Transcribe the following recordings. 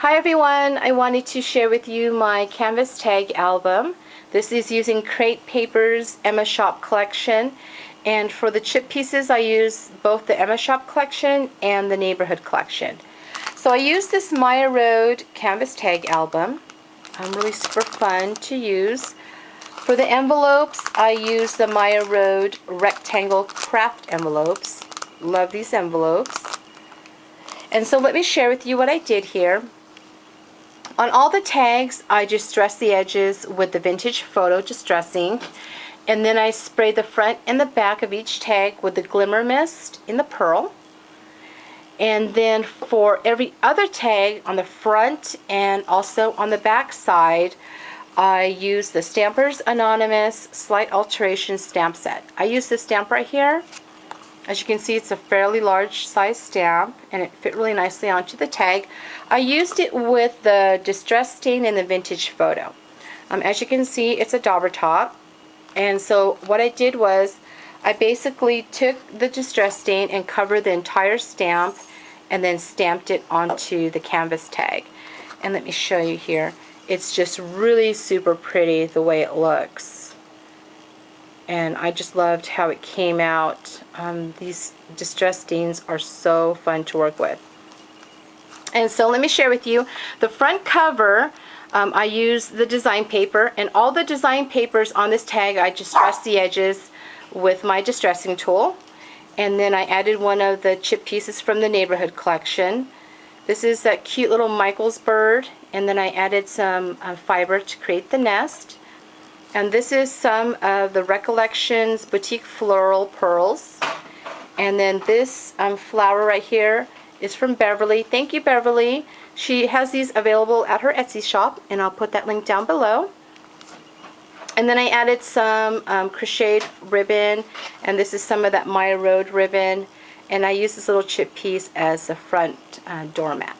Hi everyone, I wanted to share with you my canvas tag album. This is using Crate Paper's Emma Shop collection, and for the chip pieces I use both the Emma Shop collection and the Neighborhood collection. So I use this Maya Road canvas tag album. Really super fun to use. For the envelopes I use the Maya Road rectangle craft envelopes. Love these envelopes. And so let me share with you what I did here. On all the tags, I distress the edges with the Vintage Photo Distressing, and then I spray the front and the back of each tag with the Glimmer Mist in the Pearl. And then for every other tag on the front and also on the back side, I use the Stampers Anonymous Slight Alteration Stamp Set. I use this stamp right here. As you can see, it's a fairly large size stamp and it fit really nicely onto the tag. I used it with the Distress Stain and the Vintage Photo. As you can see, it's a dauber top. And so what I did was I basically took the Distress Stain and covered the entire stamp and then stamped it onto the canvas tag. And let me show you here. It's just really super pretty the way it looks. And I just loved how it came out. These distress stains are so fun to work with. And so let me share with you the front cover. I use the design paper, and all the design papers on this tag I distress the edges with my distressing tool. And then I added one of the chip pieces from the Neighborhood collection. This is that cute little Michael's bird, and then I added some fiber to create the nest. And this is some of the Recollections Boutique Floral Pearls. And then this flower right here is from Beverly. Thank you, Beverly. She has these available at her Etsy shop, and I'll put that link down below. And then I added some crocheted ribbon, and this is some of that Maya Road ribbon. And I use this little chip piece as a front doormat.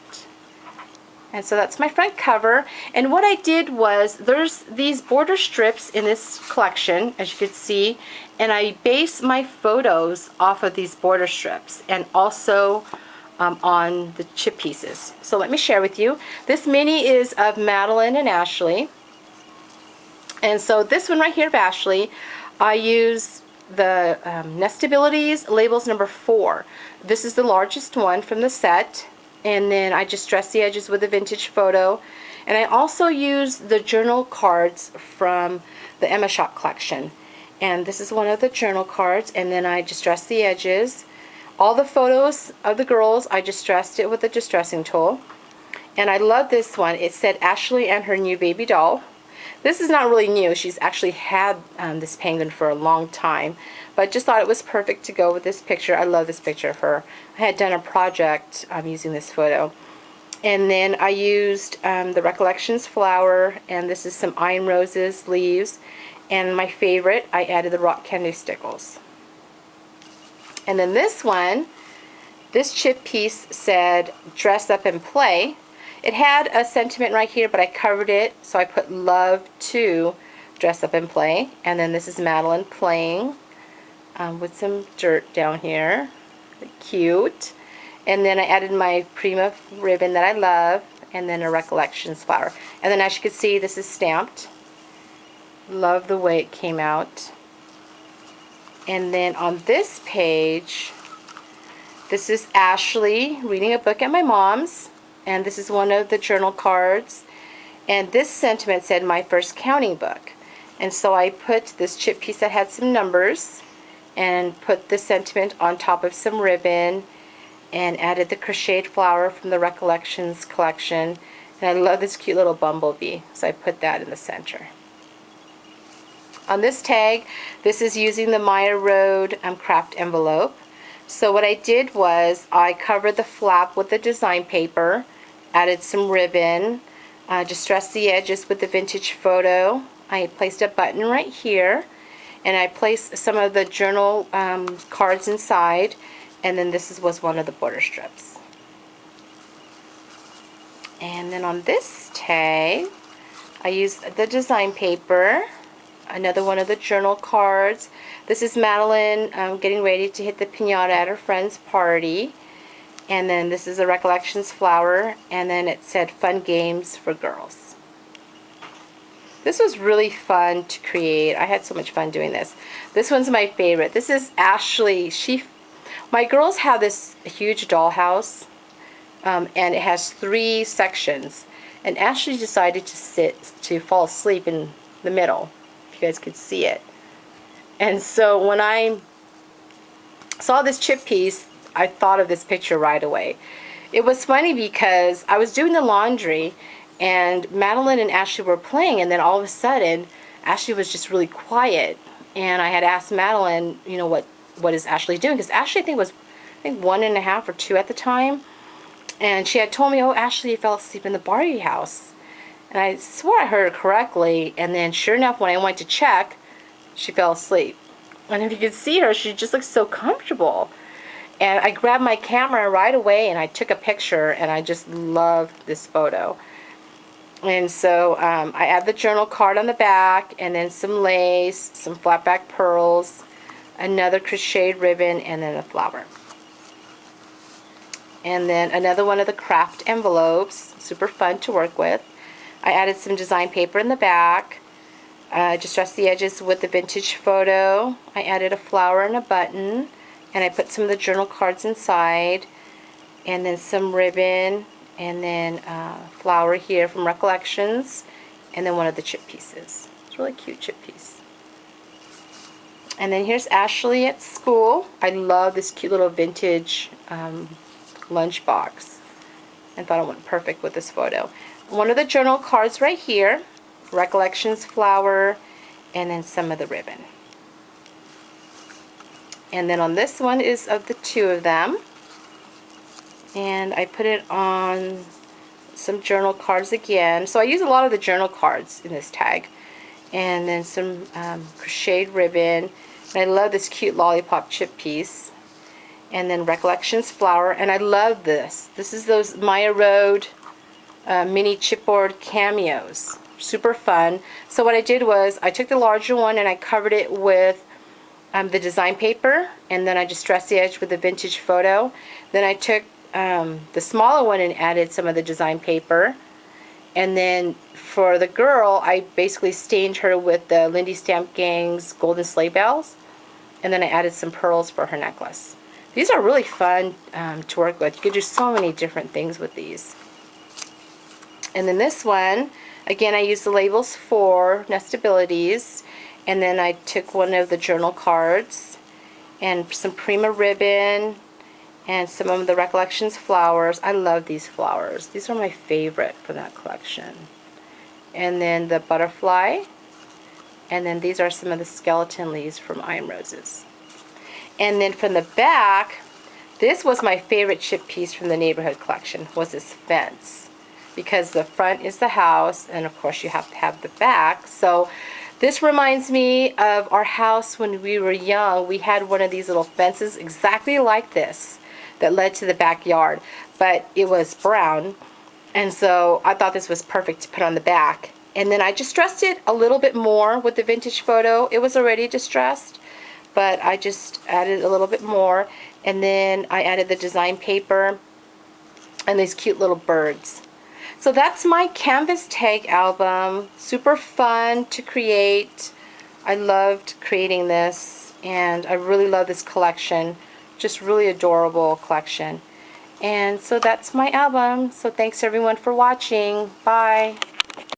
And so that's my front cover. And what I did was, there's these border strips in this collection, as you can see, and I base my photos off of these border strips and also on the chip pieces. So let me share with you. This mini is of Madeline and Ashley. And so this one right here of Ashley, I use the Nestabilities Labels number 4. This is the largest one from the set. And then I just dress the edges with a Vintage Photo. And I also use the journal cards from the Emma Shop collection. And this is one of the journal cards, and then I distress the edges. All the photos of the girls, I distressed it with a distressing tool. And I love this one. It said Ashley and her new baby doll. This is not really new. She's actually had this penguin for a long time. But just thought it was perfect to go with this picture. I love this picture of her. I had done a project using this photo. And then I used the Recollections flower, and this is some Iron Roses leaves. And my favorite, I added the Rock Candy Stickles. And then this one, this chip piece said Dress Up and Play. It had a sentiment right here, but I covered it, so I put Love to Dress Up and Play. And then this is Madeline playing with some dirt down here. Cute. And then I added my Prima ribbon that I love, and then a Recollections flower. And then as you can see, this is stamped. Love the way it came out. And then on this page, this is Ashley reading a book at my mom's. And this is one of the journal cards. And this sentiment said, My First Counting Book. And so I put this chip piece that had some numbers and put the sentiment on top of some ribbon and added the crocheted flower from the Recollections collection. And I love this cute little bumblebee, so I put that in the center. On this tag, this is using the Maya Road craft envelope. So what I did was I covered the flap with the design paper, added some ribbon, distressed the edges with the Vintage Photo. I placed a button right here, and I placed some of the journal cards inside, and then this was one of the border strips. And then on this tag, I used the design paper, another one of the journal cards. This is Madeline getting ready to hit the piñata at her friend's party. And then this is a Recollections flower, and then it said Fun Games for Girls. This was really fun to create. I had so much fun doing this. This one's my favorite. This is Ashley. My girls have this huge dollhouse, and it has 3 sections. And Ashley decided to fall asleep in the middle, if you guys could see it. And so when I saw this chip piece, I thought of this picture right away. It was funny because I was doing the laundry and Madeline and Ashley were playing, and then all of a sudden Ashley was just really quiet, and I had asked Madeline, you know, what is Ashley doing, because Ashley I think 1.5 or 2 at the time, and she had told me, oh, Ashley fell asleep in the Barbie house, and I swore I heard her correctly. And then sure enough, when I went to check, she fell asleep, and if you could see her, she just looks so comfortable. And I grabbed my camera right away and I took a picture, and I just love this photo. And so I add the journal card on the back, and then some lace, some flat back pearls, another crocheted ribbon, and then a flower. And then another one of the craft envelopes, super fun to work with. I added some design paper in the back. Just dressed the edges with the vintage photo. I added a flower and a button, and I put some of the journal cards inside, and then some ribbon, and then flower here from Recollections, and then one of the chip pieces. It's a really cute chip piece. And then here's Ashley at school. I love this cute little vintage lunchbox, and thought it went perfect with this photo. One of the journal cards right here, Recollections flower, and then some of the ribbon. And then on this one is of the 2 of them, and I put it on some journal cards again. So I use a lot of the journal cards in this tag, and then some crocheted ribbon. And I love this cute lollipop chip piece, and then Recollections flower. And I love this. This is those Maya Road mini chipboard cameos. Super fun. So what I did was I took the larger one and I covered it with the design paper, and then I just dressed the edge with the vintage photo. Then I took the smaller one and added some of the design paper, and then for the girl I basically stained her with the Lindy Stamp Gang's Golden Sleigh Bells, and then I added some pearls for her necklace. These are really fun to work with. You could do so many different things with these. And then this one, again, I used the labels for Nestabilities, and then I took one of the journal cards and some Prima ribbon and some of the Recollections flowers. I love these flowers. These are my favorite for that collection. And then the butterfly, and then these are some of the skeleton leaves from I Am Roses. And then from the back, this was my favorite chip piece from the neighborhood collection, was this fence, because the front is the house, and of course you have to have the back. So this reminds me of our house when we were young. We had one of these little fences exactly like this that led to the backyard, but it was brown, and so I thought this was perfect to put on the back. And then I distressed it a little bit more with the vintage photo. It was already distressed, but I just added a little bit more, and then I added the design paper and these cute little birds. So that's my canvas tag album. Super fun to create. I loved creating this, and I really love this collection. Just really adorable collection. And so that's my album. So thanks everyone for watching. Bye.